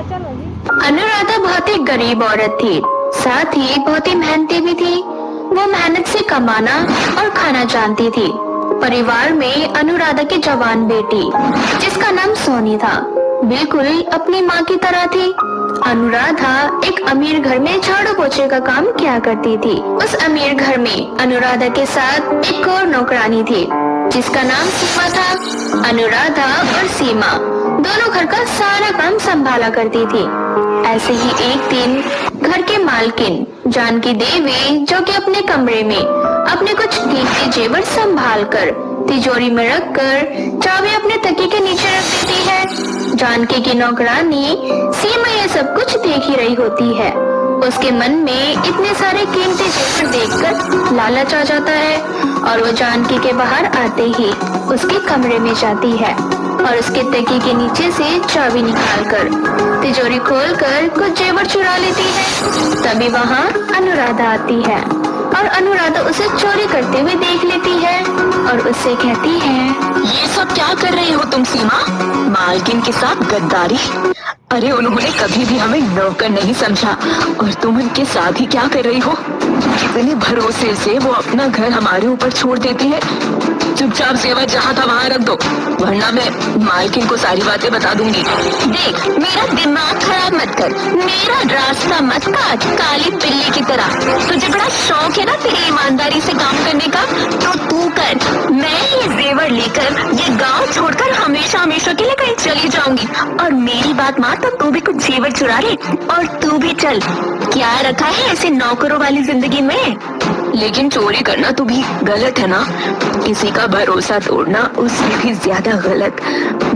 चलो जी। अनुराधा बहुत ही गरीब औरत थी, साथ ही बहुत ही मेहनती भी थी। वो मेहनत से कमाना और खाना जानती थी। परिवार में अनुराधा की जवान बेटी, जिसका नाम सोनी था, बिल्कुल अपनी माँ की तरह थी। अनुराधा एक अमीर घर में झाड़ू पोछे का काम किया करती थी। उस अमीर घर में अनुराधा के साथ एक और नौकरानी थी, जिसका नाम सीमा था। अनुराधा और सीमा दोनों घर का सारा काम संभाला करती थी। ऐसे ही एक दिन घर के मालकिन जानकी देवी, जो कि अपने कमरे में अपने कुछ कीमती जेवर संभाल कर तिजोरी में रख कर चाबी अपने तकिए के नीचे रख देती है। जानकी की नौकरानी सीमा ये सब कुछ देख ही रही होती है। उसके मन में इतने सारे कीमती जेवर देखकर लालच आ जाता है और वो जानकी के बाहर आते ही उसके कमरे में जाती है और उसके तकिए के नीचे से चाबी निकालकर तिजोरी खोलकर कुछ जेवर चुरा लेती है। तभी वहाँ अनुराधा आती है और अनुराधा उसे चोरी करते हुए देख लेती है और उससे कहती है, ये सब क्या कर रही हो तुम सीमा? मालकिन के साथ गद्दारी? अरे उन्होंने कभी भी हमें नौकर नहीं समझा और तुम उनके साथ ही क्या कर रही हो? कितने भरोसे से वो अपना घर हमारे ऊपर छोड़ देती है। चुपचाप जेवर जहाँ था वहाँ रख दो, वरना मैं मालकिन को सारी बातें बता दूंगी। देख, मेरा दिमाग खराब मत कर, मेरा रास्ता मत काट काली बिल्ली की तरह। तुझे बड़ा शौक है ना तेरी ईमानदारी से काम करने का, तो तू कर। मैं ये जेवर लेकर ये गांव छोड़कर हमेशा हमेशा के लिए कहीं चली जाऊंगी और मेरी बात मान तो तू भी कुछ जेवर चुरा ले और तू भी चल। क्या रखा है ऐसे नौकरों वाली जिंदगी में? लेकिन चोरी करना तो भी गलत है ना, किसी का भरोसा तोड़ना उससे भी ज्यादा गलत।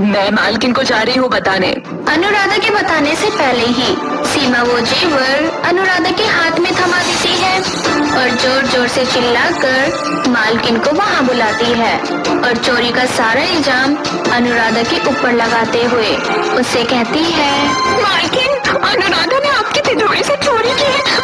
मैं मालकिन को जा रही हूँ बताने। अनुराधा के बताने से पहले ही सीमा वो जेवर अनुराधा के हाथ में थमा देती है और जोर जोर से चिल्लाकर मालकिन को वहाँ बुलाती है और चोरी का सारा इल्जाम अनुराधा के ऊपर लगाते हुए उससे कहती है, मालकिन, अनुराधा ने आपकी तिजोरी से चोरी की है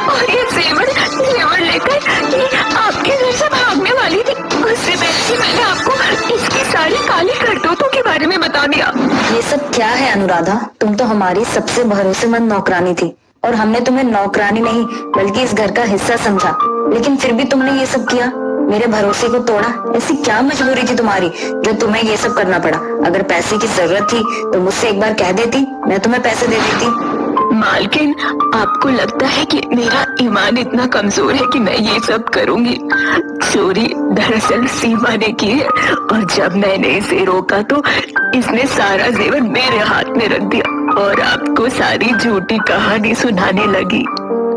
और ये जेवर लेकर ये आपके घर से भागने वाली थी। उससे पहले कि मैंने आपको इसकी सारी काली करतूतों के बारे में बता दिया। ये सब क्या है अनुराधा? तुम तो हमारी सबसे भरोसेमंद नौकरानी थी और हमने तुम्हें नौकरानी नहीं बल्कि इस घर का हिस्सा समझा, लेकिन फिर भी तुमने ये सब किया, मेरे भरोसे को तोड़ा। ऐसी क्या मजबूरी थी तुम्हारी जो तुम्हें ये सब करना पड़ा? अगर पैसे की जरूरत थी तो मुझसे एक बार कह देती, मैं तुम्हें पैसे दे देती। मालकिन, आपको लगता है कि मेरा ईमान इतना कमजोर है कि मैं ये सब करूंगी? चोरी दरअसल सीमा ने की है और जब मैंने इसे रोका तो इसने सारा जेवर मेरे हाथ में रख दिया और आपको सारी झूठी कहानी सुनाने लगी।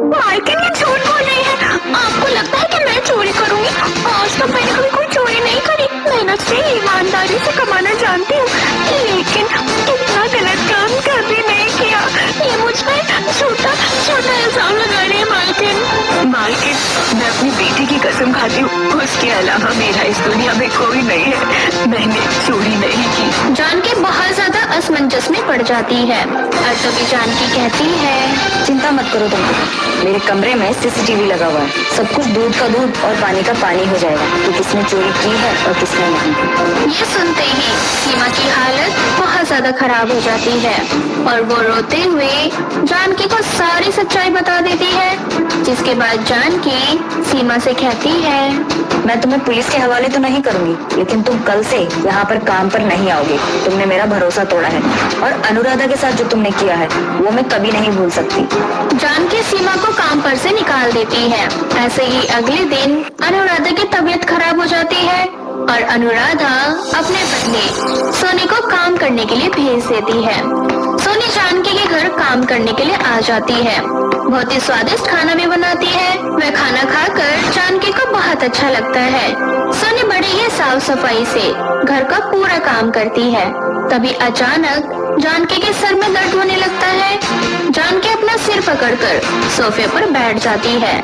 मालकिन ये झूठ बोल रही है। आपको लगता है कि मैं चोरी करूंगी? आज तक मैंने कभी कोई चोरी नहीं करी। मेहनत से ईमानदारी से कमाना जानती हूँ, लेकिन इतना गलत काम कभी नहीं किया। ये मुझ पर झूठा इल्जाम लगा रही है मालकिन, मैं अपनी बेटी की कसम खाती हूँ, उसके अलावा मेरा इस दुनिया में कोई नहीं है। मैंने चोरी नहीं की। जानकी बहुत ज्यादा असमंजस में पड़ जाती है और तभी जानकी कहती है, चिंता मत करो तुम, मेरे कमरे में सीसीटीवी लगा हुआ है। सब कुछ दूध का दूध और पानी का पानी हो जाएगा कि किसने चोरी की है और किसने नहीं। ये सुनते ही सीमा की हालत बहुत ज्यादा खराब हो जाती है और वो रोते हुए जानकी को सारी सच्चाई बता देती है। जिसके बाद जानकी सीमा से कहती है, मैं तुम्हें पुलिस के हवाले तो नहीं करूंगी, लेकिन तुम कल से यहाँ पर काम पर नहीं आओगे। तुमने मेरा भरोसा तोड़ा है और अनुराधा के साथ जो तुमने किया है वो मैं कभी नहीं भूल सकती। जानकी सीमा को काम पर से निकाल देती है। ऐसे ही अगले दिन अनुराधा की तबीयत खराब हो जाती है और अनुराधा अपने बदले सोनी को काम करने के लिए भेज देती है। सोनी जानकी के घर काम करने के लिए आ जाती है। बहुत ही स्वादिष्ट खाना भी बनाती है। वह खाना खाकर जानकी को बहुत अच्छा लगता है। सोनी बड़ी ही साफ सफाई से घर का पूरा काम करती है। तभी अचानक जानकी के सर में दर्द होने लगता है। जानकी अपना सिर पकड़कर सोफे पर बैठ जाती है।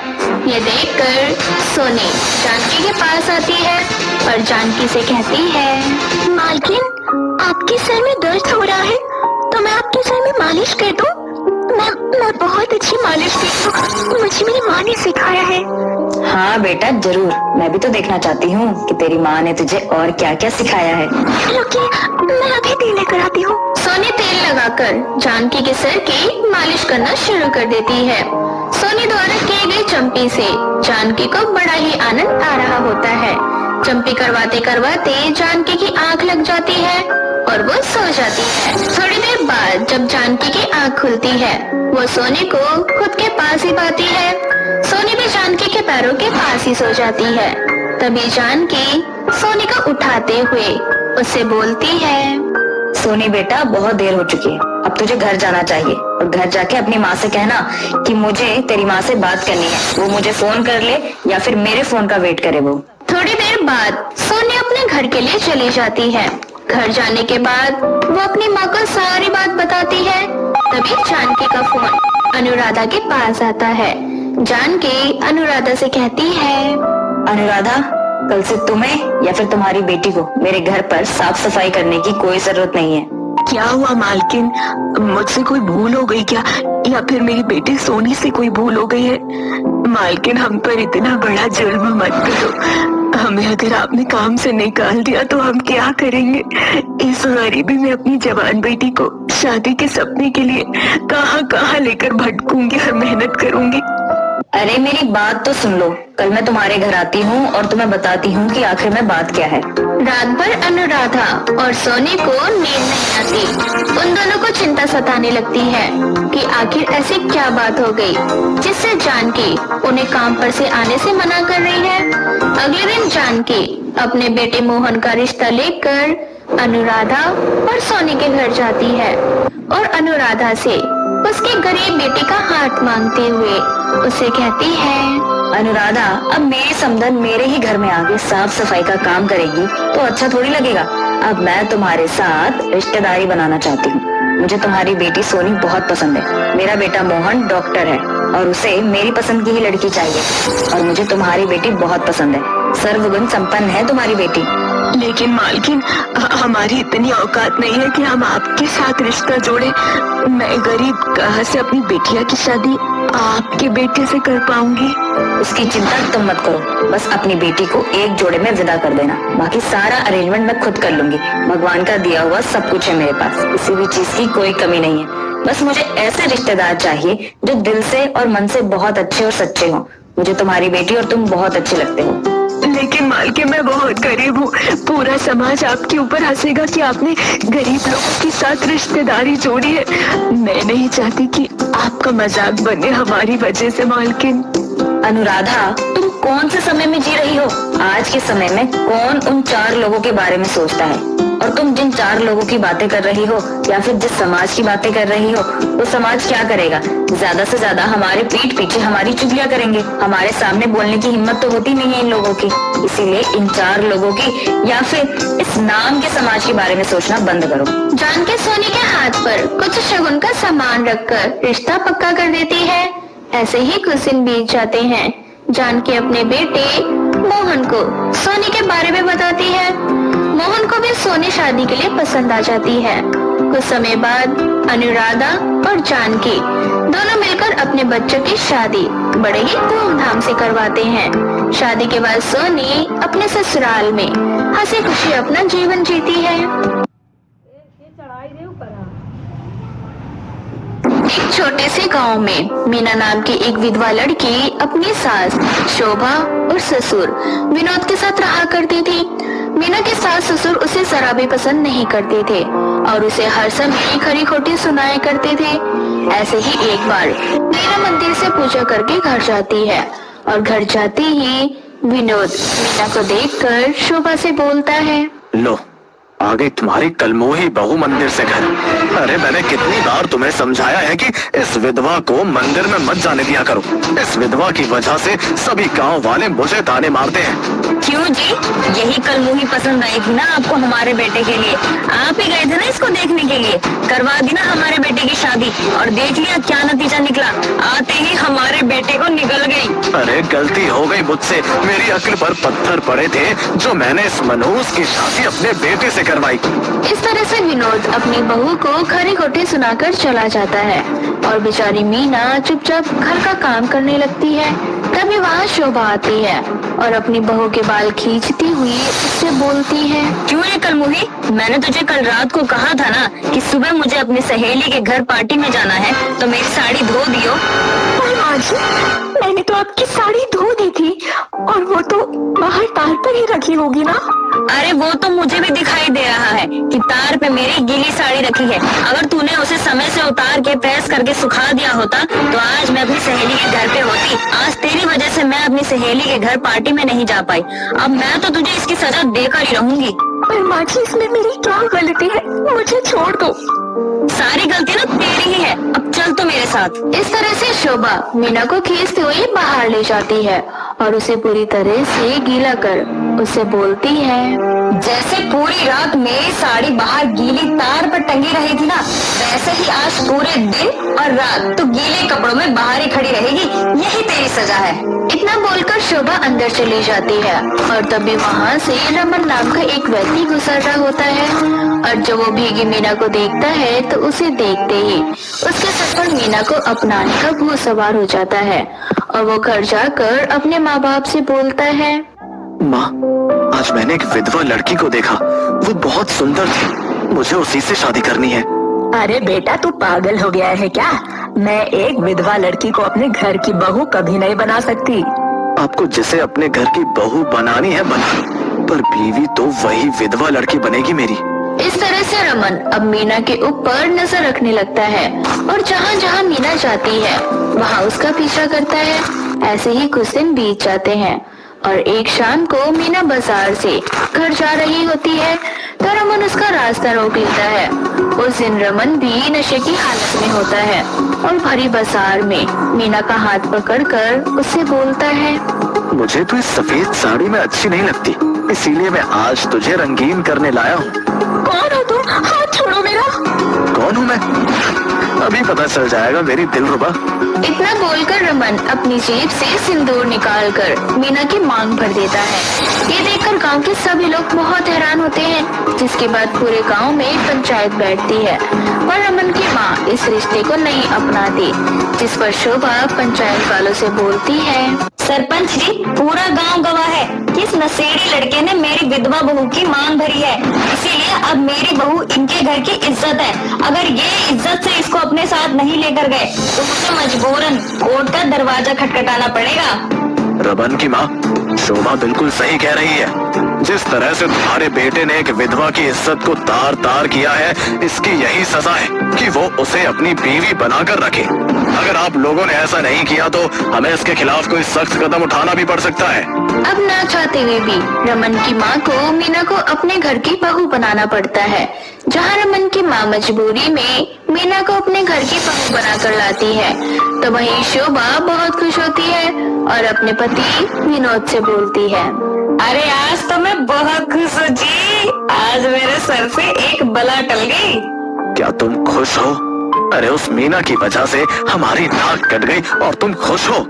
ये देखकर सोनी जानकी के पास आती है और जानकी से कहती है, मालकिन, आपके सर में दर्द हो रहा है तो मैं आपके सर में मालिश कर दूं? मैं बहुत अच्छी मालिश करती हूँ, मुझे मेरी माँ ने सिखाया है। हाँ बेटा, जरूर। मैं भी तो देखना चाहती हूँ कि तेरी माँ ने तुझे और क्या क्या सिखाया है। रुकिए, मैं अभी तेल लेकर आती हूँ। सोनी तेल लगा जाकर जानकी के सर की मालिश करना शुरू कर देती है। सोनी द्वारा की गई चंपी से जानकी को बड़ा ही आनंद आ रहा होता है। चंपी करवाते करवाते जानकी की आंख लग जाती है और वो सो जाती है। थोड़ी देर बाद जब जानकी की आंख खुलती है, वो सोनी को खुद के पास ही पाती है। सोनी भी जानकी के पैरों के पास ही सो जाती है। तभी जानकी सोनी को उठाते हुए उससे बोलती है, सोनी बेटा, बहुत देर हो चुकी है, अब तुझे घर जाना चाहिए और घर जाके अपनी माँ से कहना कि मुझे तेरी माँ से बात करनी है। वो मुझे फोन कर ले या फिर मेरे फोन का वेट करे। वो थोड़ी देर बाद सोनी अपने घर के लिए चली जाती है। घर जाने के बाद वो अपनी माँ को सारी बात बताती है। तभी जानकी का फोन अनुराधा के पास आता है। जानकी अनुराधा से कहती है, अनुराधा, कल से तुम्हें या फिर तुम्हारी बेटी को मेरे घर पर साफ सफाई करने की कोई जरूरत नहीं है। क्या हुआ मालकिन, मुझसे कोई भूल हो गई क्या, या फिर मेरी बेटी सोनी से कोई भूल हो गई है? मालकिन, हम पर इतना बड़ा जुल्म मत करो। हमें अगर आपने काम से निकाल दिया तो हम क्या करेंगे? इस गरीबी में अपनी जवान बेटी को शादी के सपने के लिए कहाँ कहाँ लेकर भटकूंगी और मेहनत करूंगी। अरे मेरी बात तो सुन लो, कल मैं तुम्हारे घर आती हूँ और तुम्हें बताती हूँ कि आखिर में बात क्या है। रात भर अनुराधा और सोनी को नींद नहीं आती। उन दोनों को चिंता सताने लगती है कि आखिर ऐसी क्या बात हो गई जिससे जानकी उन्हें काम पर से आने से मना कर रही है। अगले दिन जानकी अपने बेटे मोहन का रिश्ता लेकर अनुराधा और सोनी के घर जाती है और अनुराधा से उसके गरीब बेटे का हाथ मांगते हुए उसे कहती है, अनुराधा, अब मेरी समधन मेरे ही घर में आके साफ सफाई का काम करेगी तो अच्छा थोड़ी लगेगा। अब मैं तुम्हारे साथ रिश्तेदारी बनाना चाहती हूँ। मुझे तुम्हारी बेटी सोनी बहुत पसंद है। मेरा बेटा मोहन डॉक्टर है और उसे मेरी पसंद की ही लड़की चाहिए। और मुझे तुम्हारी बेटी बहुत पसंद है। सर्वगुण संपन्न है तुम्हारी बेटी। लेकिन मालकिन, हमारी इतनी औकात नहीं है कि हम आपके साथ रिश्ता जोड़े। मैं गरीब कहाँ से अपनी बेटिया की शादी आपके बेटे से कर पाऊंगी? उसकी चिंता तुम मत करो, बस अपनी बेटी को एक जोड़े में विदा कर देना। बाकी सारा अरेंजमेंट मैं खुद कर लूंगी। भगवान का दिया हुआ सब कुछ है मेरे पास, किसी भी चीज की कोई कमी नहीं है। बस मुझे ऐसे रिश्तेदार चाहिए जो दिल से और मन से बहुत अच्छे और सच्चे हों। मुझे तुम्हारी बेटी और तुम बहुत अच्छे लगते हो। लेकिन मालकिन, मैं बहुत गरीब हूँ। पूरा समाज आपके ऊपर हंसेगा कि आपने गरीब लोगों के साथ रिश्तेदारी जोड़ी है। मैं नहीं चाहती कि आपका मजाक बने हमारी वजह से मालकिन। अनुराधा, तुम कौन से समय में जी रही हो? आज के समय में कौन उन 4 लोगों के बारे में सोचता है? और तुम जिन 4 लोगों की बातें कर रही हो या फिर जिस समाज की बातें कर रही हो, वो समाज क्या करेगा? ज्यादा से ज्यादा हमारे पीठ पीछे हमारी चुगलियां करेंगे। हमारे सामने बोलने की हिम्मत तो होती नहीं है इन लोगों की। इसीलिए इन 4 लोगों की या फिर इस नाम के समाज के बारे में सोचना बंद करो। जानकी सोनी के हाथ पर कुछ शगुन का सामान रखकर रिश्ता पक्का कर देती है। ऐसे ही कुछ दिन बीत जाते हैं। जानकी अपने बेटे मोहन को सोनी के बारे में बताती है। मोहन को भी सोनी शादी के लिए पसंद आ जाती है। कुछ समय बाद अनुराधा और जानकी दोनों मिलकर अपने बच्चों की शादी बड़े ही धूमधाम से करवाते हैं। शादी के बाद सोनी अपने ससुराल में हंसी खुशी अपना जीवन जीती है। एक छोटे से गांव में मीना नाम की एक विधवा लड़की अपनी सास शोभा और ससुर विनोद के साथ रहा करती थी। मीना के सास ससुर उसे जरा भी पसंद नहीं करते थे और उसे हर समय खरी खोटी सुनाया करते थे। ऐसे ही एक बार मीना मंदिर से पूजा करके घर जाती है और घर जाते ही विनोद मीना को देखकर शोभा से बोलता है, लो आ गई तुम्हारी कलमोही बहू मंदिर से घर। अरे मैंने कितनी बार तुम्हें समझाया है कि इस विधवा को मंदिर में मत जाने दिया करो। इस विधवा की वजह से सभी गांव वाले मुझे ताने मारते हैं। क्यों जी, यही कलमुही पसंद आई थी ना आपको हमारे बेटे के लिए? आप ही गए थे ना इसको देखने के लिए। करवा दी ना हमारे बेटे की शादी और देख लिया क्या नतीजा निकला। आते ही हमारे बेटे को निकल गई। अरे गलती हो गई मुझसे। मेरी अक्ल पर पत्थर पड़े थे जो मैंने इस मनहूस की शादी अपने बेटे से करवाई। इस तरह से विनोद अपनी बहू को खरी खोटी सुनाकर चला जाता है और बेचारी मीना चुपचाप घर का काम करने लगती है। तभी वहाँ शोभा आती है और अपनी बहू के बाल खींचती हुई उससे बोलती है, क्यों रे कलमुही, मैंने तुझे कल रात को कहा था ना कि सुबह मुझे अपनी सहेली के घर पार्टी में जाना है, तो मेरी साड़ी धो दियो। माँ जी, मैंने तो आपकी साड़ी धो दी थी और वो तो बाहर तार पर ही रखी होगी ना। अरे वो तो मुझे भी दिखाई दे रहा है कि तार पे मेरी गीली साड़ी रखी है। अगर तूने उसे समय से उतार के प्रेस करके सुखा दिया होता तो आज मैं अपनी सहेली के घर पे होती। आज तेरी वजह से मैं अपनी सहेली के घर पार्टी में नहीं जा पाई। अब मैं तो तुझे इसकी सजा देकर ही रहूंगी। पर माँ जी, इसमें मेरी क्या गलती है, मुझे छोड़ दो। सारी गलती ना तेरी ही है, अब चल तो मेरे साथ। इस तरह से शोभा मीना को खींचते हुए बाहर ले जाती है और उसे पूरी तरह से गीला कर उसे बोलती है, जैसे पूरी रात मेरी साड़ी बाहर गीली तार पर टंगी रही थी ना, वैसे ही आज पूरे दिन और रात तो गीले कपड़ों में बाहर ही खड़ी रहेगी। यही तेरी सजा है। इतना बोलकर शोभा अंदर चली जाती है और तभी वहाँ से रमन नाम का एक व्यक्ति गुजर रहा होता है और जब वो भीगी मीना को देखता है तो उसे देखते ही उसके सर पर मीना को अपनाने का भूत सवार हो जाता है और वो घर जाकर अपने माँ बाप से बोलता है, माँ, आज मैंने एक विधवा लड़की को देखा, वो बहुत सुंदर थी, मुझे उसी से शादी करनी है। अरे बेटा, तू पागल हो गया है क्या? मैं एक विधवा लड़की को अपने घर की बहू कभी नहीं बना सकती। आपको जिसे अपने घर की बहू बनानी है बना लो, पर बीवी तो वही विधवा लड़की बनेगी मेरी। इस तरह से रमन अब मीना के ऊपर नजर रखने लगता है और जहाँ जहाँ मीना जाती है वहाँ उसका पीछा करता है। ऐसे ही कुछ दिन बीत जाते हैं और एक शाम को मीना बाजार से घर जा रही होती है तो रमन उसका रास्ता रोक लेता है। उस दिन रमन भी नशे की हालत में होता है और भरी बाजार में मीना का हाथ पकड़कर उससे बोलता है, मुझे तो इस सफेद साड़ी में अच्छी नहीं लगती, इसीलिए मैं आज तुझे रंगीन करने लाया हूँ। कौन हो तुम? हाथ छोड़ो मेरा। कौन हूँ मैं? अभी पता चल जाएगा मेरी दिलरुबा। इतना बोलकर रमन अपनी जेब से सिंदूर निकालकर मीना की मांग भर देता है। ये देखकर गांव के सभी लोग बहुत हैरान होते हैं, जिसके बाद पूरे गांव में पंचायत बैठती है पर रमन की माँ इस रिश्ते को नहीं अपनाती, जिस पर शोभा पंचायत वालों से बोलती है, सरपंच जी, पूरा गांव गवाह है कि इस नशेड़ी लड़के ने मेरी विधवा बहू की मांग भरी है, इसीलिए अब मेरी बहू इनके घर की इज्जत है। अगर ये इज्जत से इसको अपने साथ नहीं लेकर गए तो मुझे मजबूरन कोर्ट का दरवाजा खटखटाना पड़ेगा। रमन की माँ, शोभा बिल्कुल सही कह रही है। जिस तरह से तुम्हारे बेटे ने एक विधवा की इज्जत को तार तार किया है, इसकी यही सजा है कि वो उसे अपनी बीवी बनाकर रखे। अगर आप लोगों ने ऐसा नहीं किया तो हमें इसके खिलाफ कोई सख्त कदम उठाना भी पड़ सकता है। अब ना चाहते हुए भी रमन की माँ को मीना को अपने घर की बहू बनाना पड़ता है, जहाँ रमन की माँ मजबूरी में मीना को अपने घर की बहू बनाकर लाती है। तो वहीं शोभा बहुत खुश होती है और अपने पति विनोद से बोलती है, अरे आज तो मैं बहुत खुश हूँ जी, आज मेरे सर से एक बला टल गई। क्या तुम खुश हो? अरे उस मीना की वजह से हमारी नाक कट गई और तुम खुश हो?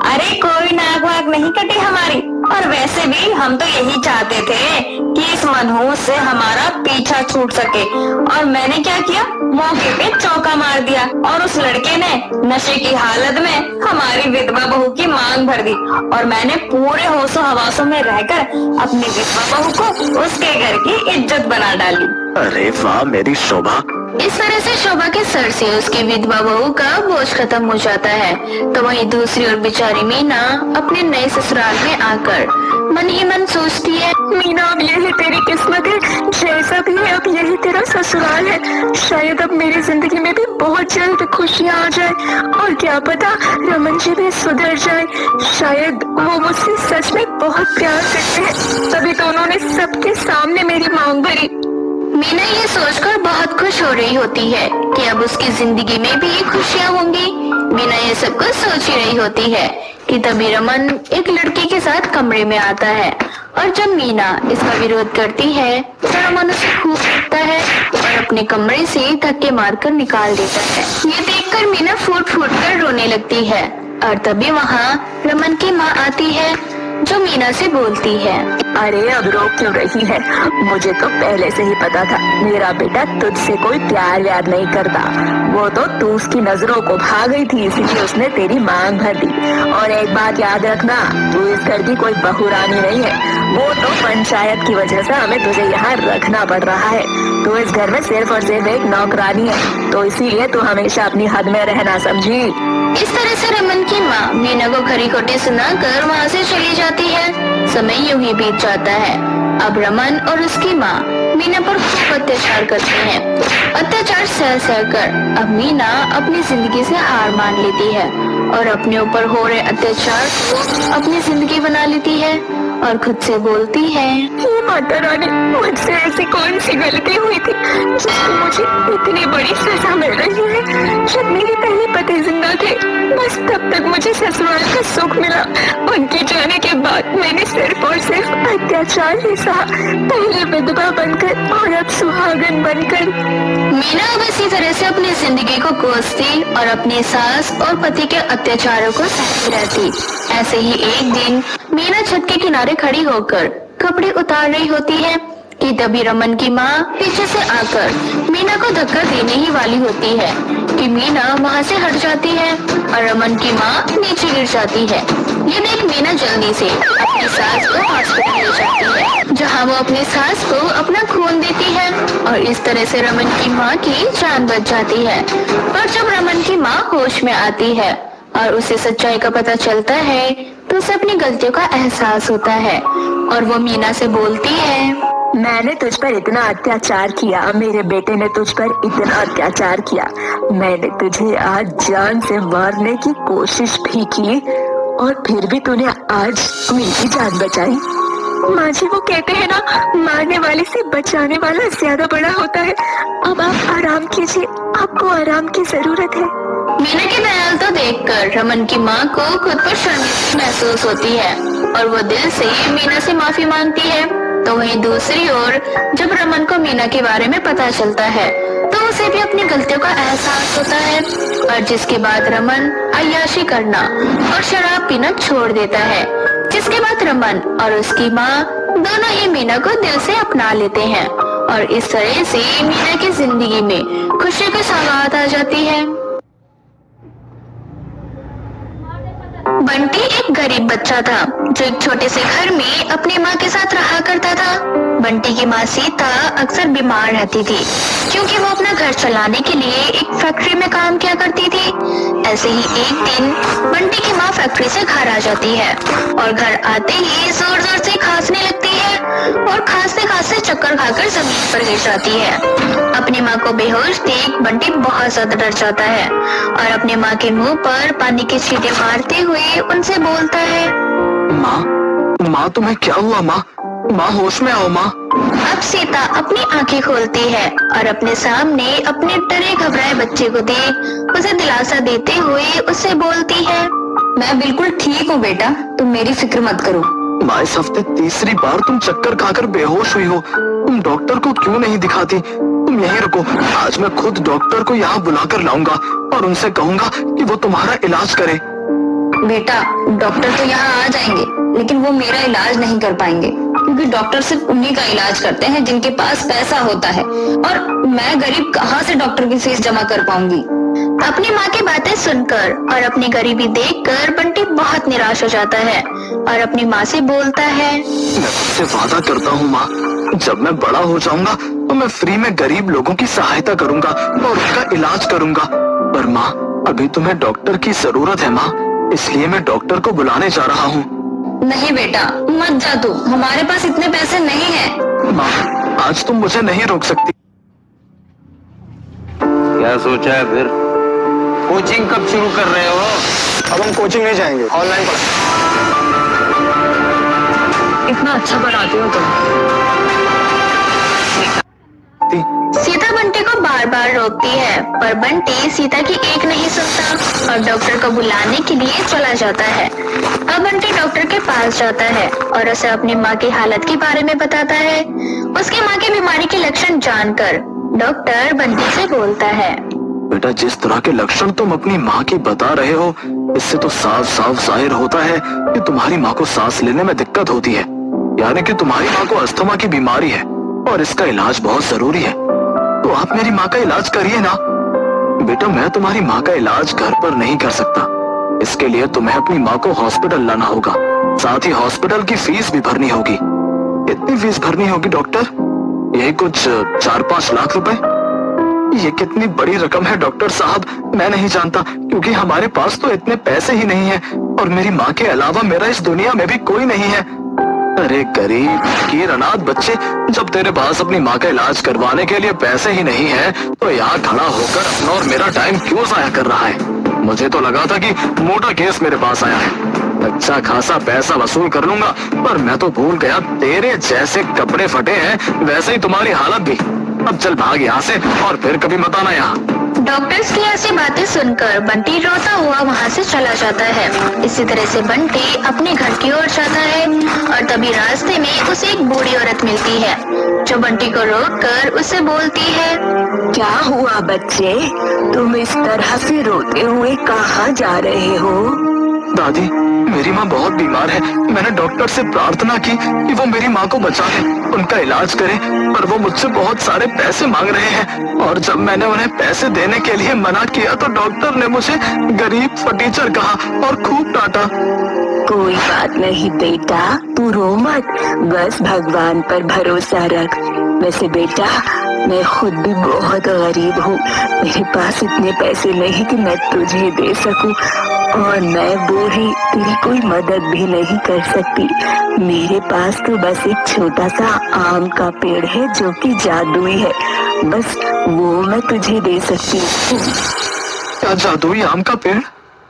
अरे कोई नाक वाक नहीं कटी हमारी, और वैसे भी हम तो यही चाहते थे कि इस मनहूस से हमारा पीछा छूट सके। और मैंने क्या किया, मौके पे चौका मार दिया और उस लड़के ने नशे की हालत में हमारी विधवा बहू की मांग भर दी और मैंने पूरे होशो हवासों में रहकर अपनी विधवा बहू को उसके घर की इज्जत बना डाली। अरे वाह मेरी शोभा। इस तरह से शोभा के सर से उसकी विधवा बहू का बोझ खत्म हो जाता है। तो वहीं दूसरी ओर बेचारी मीना अपने नए ससुराल में आकर मन ही मन सोचती है, मीना, अब यही तेरी किस्मत है, जैसा भी है अब यही तेरा ससुराल है। शायद अब मेरी जिंदगी में भी बहुत जल्द खुशियाँ आ जाए और क्या पता रमन जी भी सुधर जाए। शायद वो मुझसे सच में बहुत प्यार करते हैं, तभी तो उन्होंने सबके सामने मेरी मांग भरी। मीना ये सोचकर बहुत खुश हो रही होती है कि अब उसकी जिंदगी में भी खुशियाँ होंगी। मीना ये सब कुछ सोच ही रही होती है कि तभी रमन एक लड़की के साथ कमरे में आता है और जब मीना इसका विरोध करती है तो रमन उसे खूब पीटता है और अपने कमरे से धक्के मारकर निकाल देता है। ये देखकर मीना फूट फूट कर रोने लगती है और तभी वहाँ रमन की माँ आती है जो मीना से बोलती है, अरे अब रो क्यों रही है? मुझे तो पहले से ही पता था मेरा बेटा तुझसे कोई प्यार व्यार नहीं करता। वो तो तू उसकी नजरों को भा गई थी, इसलिए उसने तेरी मांग भर दी। और एक बात याद रखना, तू इस घर की कोई बहुरानी नहीं है। वो तो पंचायत की वजह से हमें तुझे यहाँ रखना पड़ रहा है। तू इस घर में सिर्फ और सिर्फ एक नौकरानी है, तो इसीलिए तू हमेशा अपनी हद में रहना, समझी? इस तरह से रमन की माँ मीना को खरी खोटी सुनाकर वहाँ से चली जाती है। समय यूं ही बीत जाता है। अब रमन और उसकी माँ मीना पर खूब अत्याचार करते हैं। अत्याचार सह कर अब मीना अपनी जिंदगी से हार मान लेती है और अपने ऊपर हो रहे अत्याचार को अपनी जिंदगी बना लेती है और खुद से बोलती है, हे माता रानी, मुझसे ऐसी कौन सी गलती हुई थी जिसको मुझे इतनी बड़ी सजा मिल रही है? जब मेरे पहले पति जिंदा थे, बस तब तक मुझे ससुराल का सुख मिला। उनके जाने के बाद मैंने सिर्फ और सिर्फ अत्याचार ही सहा, पहले विधवा बनकर और अब सुहागन बनकर। मीना अब इसी तरह से अपनी जिंदगी को कोसती और अपनी सास और पति के अत्याचारों को सहती रहती। ऐसे ही एक दिन मीना छत के किनारे खड़ी होकर कपड़े उतार रही होती है कि तभी रमन की माँ पीछे से आकर मीना को धक्का देने ही वाली होती है कि मीना वहाँ से हट जाती है और रमन की माँ नीचे गिर जाती है। ये देख मीना जल्दी से अपनी सास को हॉस्पिटल ले जाती है, जहाँ वो अपनी सास को अपना खून देती है और इस तरह से रमन की माँ की जान बच जाती है। पर जब रमन की माँ होश में आती है और उसे सच्चाई का पता चलता है तो उसे अपनी गलतियों का एहसास होता है और वो मीना से बोलती है, मैंने तुझ पर इतना अत्याचार किया, मेरे बेटे ने तुझ पर इतना अत्याचार किया, मैंने तुझे आज जान से मारने की कोशिश भी की और फिर भी तूने आज मेरी जान बचाई। माँ जी, वो कहते हैं ना, मारने वाले से बचाने वाला ज्यादा बड़ा होता है। अब आप आराम कीजिए, आपको आराम की जरूरत है। मीना के बयान तो देखकर रमन की माँ को खुद पर शर्मिंदगी महसूस होती है और वो दिल से मीना से माफी मांगती है। तो वहीं दूसरी ओर जब रमन को मीना के बारे में पता चलता है तो उसे भी अपनी गलतियों का एहसास होता है और जिसके बाद रमन अय्याशी करना और शराब पीना छोड़ देता है। जिसके बाद रमन और उसकी माँ दोनों ही मीना को दिल से अपना लेते हैं और इस तरह से मीना की जिंदगी में खुशी की सौगात आ जाती है। बंटी एक गरीब बच्चा था जो एक छोटे से घर में अपनी माँ के साथ रहा करता था। बंटी की माँ सीता अक्सर बीमार रहती थी क्योंकि वो अपना घर चलाने के लिए एक फैक्ट्री में काम किया करती थी। ऐसे ही एक दिन बंटी की माँ फैक्ट्री से घर आ जाती है और घर आते ही जोर जोर से खांसने लगती है और खांसते खांसते चक्कर खाकर जमीन पर गिर जाती है। अपनी माँ को बेहोश देख बंटी बहुत ज्यादा डर जाता है और अपनी माँ के मुंह पर पानी के छींटे मारते हुए उनसे बोलता है, माँ तुम्हें क्या हुआ? माँ होश में आओ माँ। अब सीता अपनी आंखें खोलती है और अपने सामने अपने डरे घबराए बच्चे को देख उसे दिलासा देते हुए उससे बोलती है, मैं बिल्कुल ठीक हूँ बेटा, तुम मेरी फिक्र मत करो। माँ, इस हफ्ते तीसरी बार तुम चक्कर खाकर बेहोश हुई हो। तुम डॉक्टर को क्यों नहीं दिखाती? तुम यहीं रुको, आज मैं खुद डॉक्टर को यहाँ बुलाकर लाऊंगा और उनसे कहूँगा कि वो तुम्हारा इलाज करे। बेटा, डॉक्टर तो यहाँ आ जाएंगे लेकिन वो मेरा इलाज नहीं कर पाएंगे क्योंकि डॉक्टर सिर्फ उन्हीं का इलाज करते हैं जिनके पास पैसा होता है और मैं गरीब कहाँ से डॉक्टर की फीस जमा कर पाऊंगी। अपनी माँ की बातें सुनकर और अपनी गरीबी देखकर बंटी बहुत निराश हो जाता है और अपनी माँ से बोलता है, मैं तुमसे वादा करता हूँ माँ, जब मैं बड़ा हो जाऊंगा तो मैं फ्री में गरीब लोगों की सहायता करूंगा और उनका इलाज करूंगा। पर माँ, अभी तुम्हें डॉक्टर की जरूरत है माँ, इसलिए मैं डॉक्टर को बुलाने जा रहा हूँ। नहीं बेटा, मत जा तू, हमारे पास इतने पैसे नहीं है। माँ, आज तुम मुझे नहीं रोक सकती। क्या सोचा है फिर? कोचिंग कब शुरू कर रहे हो? अब हम कोचिंग नहीं जाएंगे, ऑनलाइन पढ़ाएंगे। इतना अच्छा पढ़ाते हो तुम। सीता बंटी को बार बार रोकती है पर बंटी सीता की एक नहीं सुनता और डॉक्टर को बुलाने के लिए चला जाता है। अब बंटी डॉक्टर के पास जाता है और उसे अपनी माँ की हालत के बारे में बताता है। उसकी माँ की बीमारी के लक्षण जानकर डॉक्टर बंटी से बोलता है, बेटा, जिस तरह के लक्षण तुम अपनी माँ की बता रहे हो, इससे तो साफ साफ जाहिर होता है कि तुम्हारी माँ को सांस लेने में दिक्कत होती है। यानी कि तुम्हारी माँ को अस्थमा की बीमारी है और इसका इलाज बहुत जरूरी है। तो आप मेरी माँ का इलाज करिए ना। बेटा, मैं तुम्हारी माँ का इलाज घर पर नहीं कर सकता। इसके लिए तुम्हें अपनी माँ को हॉस्पिटल लाना होगा। साथ ही हॉस्पिटल की फीस भी भरनी होगी। कितनी फीस भरनी होगी डॉक्टर? यही कुछ 4-5 लाख रुपए। ये कितनी बड़ी रकम है डॉक्टर साहब, मैं नहीं जानता, क्योंकि हमारे पास तो इतने पैसे ही नहीं हैं और मेरी माँ के अलावा मेरा इस दुनिया में भी कोई नहीं है। अरे गरीब फकीर अनाथ बच्चे, जब तेरे पास अपनी माँ का इलाज करवाने के लिए पैसे ही नहीं है तो यहाँ खड़ा होकर अपना और मेरा टाइम क्यों जाया कर रहा है? मुझे तो लगा था कि मोटा केस मेरे पास आया है, अच्छा खासा पैसा वसूल कर लूंगा, पर मैं तो भूल गया तेरे जैसे कपड़े फटे हैं वैसे ही तुम्हारी हालत भी। अब चल भाग यहाँ से और फिर कभी मत आना यहाँ। डॉक्टर्स की ऐसी बातें सुनकर बंटी रोता हुआ वहाँ से चला जाता है। इसी तरह से बंटी अपने घर की ओर जाता है और तभी रास्ते में उसे एक बूढ़ी औरत मिलती है, जो बंटी को रोककर उसे बोलती है, क्या हुआ बच्चे, तुम इस तरह से रोते हुए कहाँ जा रहे हो? दादी, मेरी माँ बहुत बीमार है। मैंने डॉक्टर से प्रार्थना की कि वो मेरी माँ को बचा ले, उनका इलाज करे, पर वो मुझसे बहुत सारे पैसे मांग रहे हैं और जब मैंने उन्हें पैसे देने के लिए मना किया तो डॉक्टर ने मुझे गरीब फटीचर कहा और खूब डांटा। कोई बात नहीं बेटा, तू रो मत, बस भगवान पर भरोसा रख। वैसे बेटा, मैं खुद भी बहुत गरीब हूँ, मेरे पास इतने पैसे नहीं कि मैं तुझे दे सकूं और मैं बूढ़ी तेरी कोई मदद भी नहीं कर सकती। मेरे पास तो बस एक छोटा सा आम का पेड़ है जो कि जादुई है, बस वो मैं तुझे दे सकती हूँ। क्या जादुई आम का पेड़?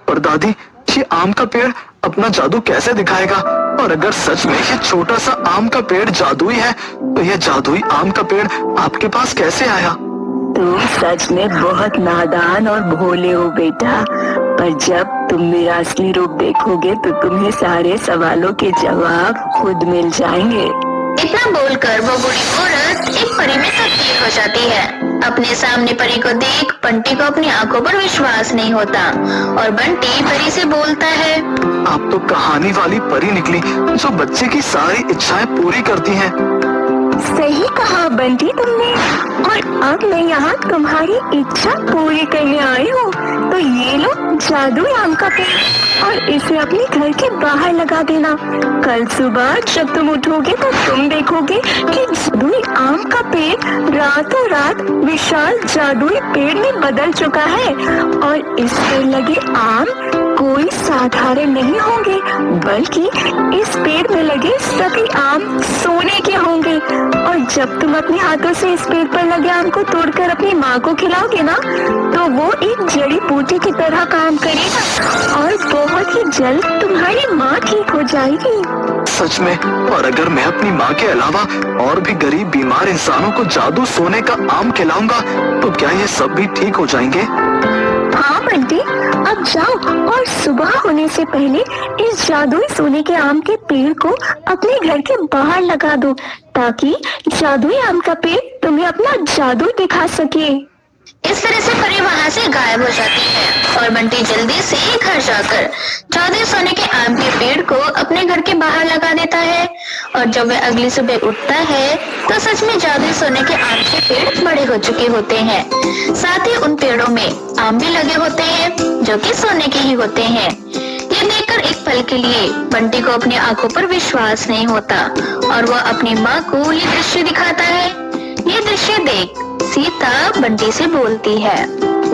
और दादी, ये आम का पेड़ अपना जादू कैसे दिखाएगा? और अगर सच में ये छोटा सा आम का पेड़ जादुई है तो ये जादुई आम का पेड़ आपके पास कैसे आया? तुम सच में बहुत नादान और भोले हो बेटा, पर जब तुम मेरा असली रूप देखोगे तो तुम्हें सारे सवालों के जवाब खुद मिल जाएंगे। इतना बोलकर वो बूढ़ी औरत एक परी में तब्दील हो जाती है। अपने सामने परी को देख बंटी को अपनी आंखों पर विश्वास नहीं होता और बंटी परी से बोलता है, आप तो कहानी वाली परी निकली जो बच्चे की सारी इच्छाएं पूरी करती हैं। सही कहा बंटी तुमने, और अब मैं यहाँ तुम्हारी इच्छा पूरी करने आई हूँ। तो ये लो जादुई आम का पेड़ और इसे अपने घर के बाहर लगा देना। कल सुबह जब तुम उठोगे तो तुम देखोगे कि जादुई आम का पेड़ रातों रात विशाल जादुई पेड़ में बदल चुका है और इस पर लगे आम कोई साधारण नहीं होंगे, बल्कि इस पेड़ में लगे सभी आम सोने के होंगे। और जब तुम अपने हाथों से इस पेड़ पर लगे आम को तोड़कर अपनी माँ को खिलाओगे ना, तो वो एक जड़ी बूटी की तरह काम करेगा और बहुत ही जल्द तुम्हारी माँ ठीक हो जाएगी। सच में? और अगर मैं अपनी माँ के अलावा और भी गरीब बीमार इंसानों को जादू सोने का आम खिलाऊंगा तो क्या ये सब भी ठीक हो जाएंगे? हाँ बंटी, अब जाओ और सुबह होने से पहले इस जादुई सोने के आम के पेड़ को अपने घर के बाहर लगा दो, ताकि जादुई आम का पेड़ तुम्हें अपना जादू दिखा सके। इस तरह से परी वहाँ से गायब हो जाती है और बंटी जल्दी से घर जाकर जादुई सोने के आम के पेड़ को अपने घर के बाहर लगा देता है। और जब वह अगली सुबह उठता है तो सच में जादुई सोने के आम के पेड़ बड़े हो चुके होते हैं, साथ ही उन पेड़ों में आम भी लगे होते हैं जो कि सोने के ही होते हैं। ये देखकर एक पल के लिए बंटी को अपनी आंखों पर विश्वास नहीं होता और वह अपनी माँ को ये दृश्य दिखाता है। ये दृश्य देख सीता बंटी से बोलती है,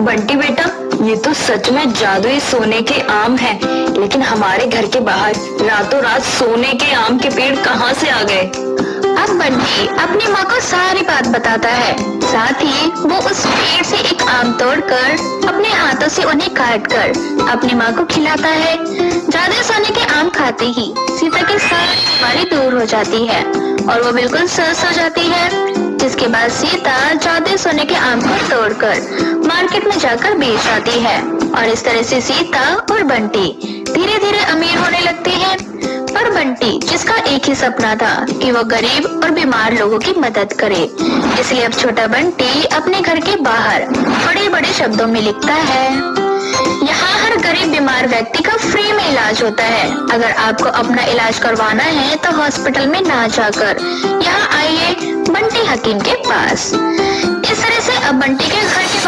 बंटी बेटा, ये तो सच में जादुई सोने के आम हैं, लेकिन हमारे घर के बाहर रातों रात सोने के आम के पेड़ कहाँ से आ गए? अब बंटी अपनी माँ को सारी बात बताता है, साथ ही वो उस पेड़ से एक आम तोड़कर अपने हाथों से उन्हें काटकर अपनी माँ को खिलाता है। जादुई सोने के आम खाते ही सीता की सारी बीमारी दूर हो जाती है और वो बिल्कुल स्वस्थ हो जाती है। जिसके बाद सीता जादुई सोने के आम को तोड़कर मार्केट में जाकर बेच आती है और इस तरह से सीता और बंटी धीरे धीरे अमीर होने लगते हैं। और बंटी, जिसका एक ही सपना था कि वो गरीब और बीमार लोगों की मदद करे। इसलिए अब छोटा बंटी अपने घर के बाहर बड़े बड़े शब्दों में लिखता है, यहाँ हर गरीब बीमार व्यक्ति का फ्री में इलाज होता है। अगर आपको अपना इलाज करवाना है तो हॉस्पिटल में ना जाकर यहाँ आइए बंटी हकीम के पास। इस तरह से अब बंटी के घर के